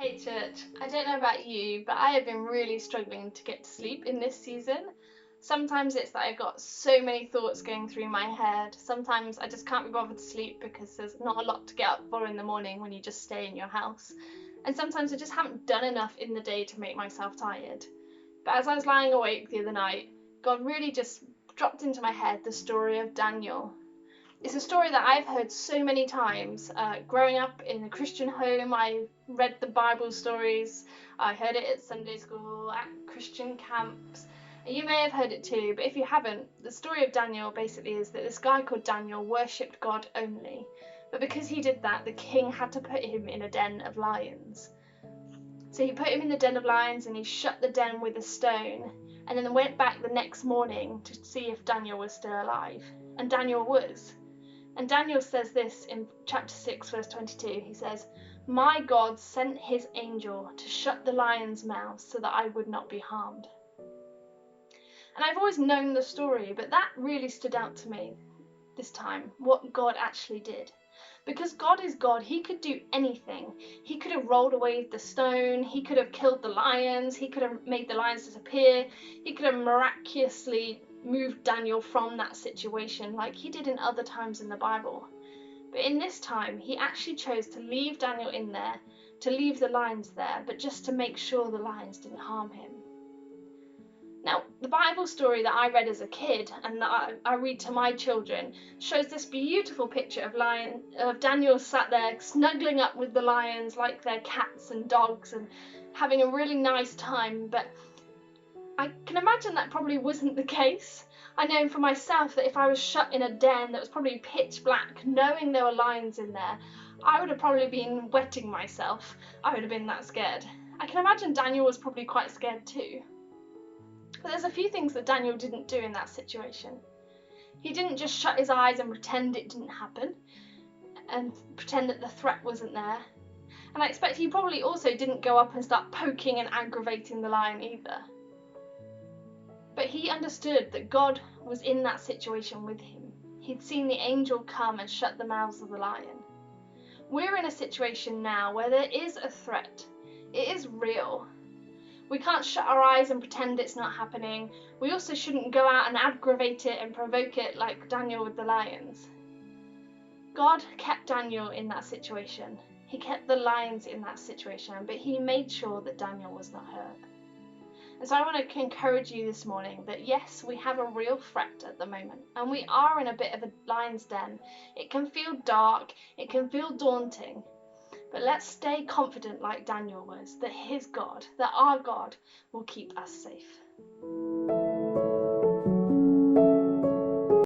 Hey church, I don't know about you, but I have been really struggling to get to sleep in this season. Sometimes it's that I've got so many thoughts going through my head. Sometimes I just can't be bothered to sleep because there's not a lot to get up for in the morning when you just stay in your house. And sometimes I just haven't done enough in the day to make myself tired. But as I was lying awake the other night, God really just dropped into my head the story of Daniel. It's a story that I've heard so many times. Growing up in a Christian home, I read the Bible stories. I heard it at Sunday school, at Christian camps. You may have heard it too, but if you haven't, the story of Daniel basically is that this guy called Daniel worshipped God only. But because he did that, the king had to put him in a den of lions. So he put him in the den of lions and he shut the den with a stone, and then went back the next morning to see if Daniel was still alive. And Daniel was. And Daniel says this in chapter 6, verse 22. He says, "My God sent his angel to shut the lions' mouths so that I would not be harmed." And I've always known the story, but that really stood out to me this time, what God actually did. Because God is God, he could do anything. He could have rolled away the stone, he could have killed the lions, he could have made the lions disappear, he could have miraculously moved Daniel from that situation like he did in other times in the Bible. But in this time, he actually chose to leave Daniel in there, to leave the lions there, but just to make sure the lions didn't harm him. Now, the Bible story that I read as a kid and that I read to my children shows this beautiful picture of Daniel sat there snuggling up with the lions like they're cats and dogs and having a really nice time. But I can imagine that probably wasn't the case. I know for myself that if I was shut in a den that was probably pitch black, knowing there were lions in there, I would have probably been wetting myself. I would have been that scared. I can imagine Daniel was probably quite scared too. But there's a few things that Daniel didn't do in that situation. He didn't just shut his eyes and pretend it didn't happen and pretend that the threat wasn't there. And I expect he probably also didn't go up and start poking and aggravating the lion either. But he understood that God was in that situation with him. He'd seen the angel come and shut the mouths of the lion. We're in a situation now where there is a threat. It is real. We can't shut our eyes and pretend it's not happening. We also shouldn't go out and aggravate it and provoke it like Daniel with the lions. God kept Daniel in that situation. He kept the lions in that situation, but he made sure that Daniel was not hurt. And so I want to encourage you this morning that yes, we have a real threat at the moment, and we are in a bit of a lion's den. It can feel dark, it can feel daunting, but let's stay confident like Daniel was, that his God, that our God will keep us safe.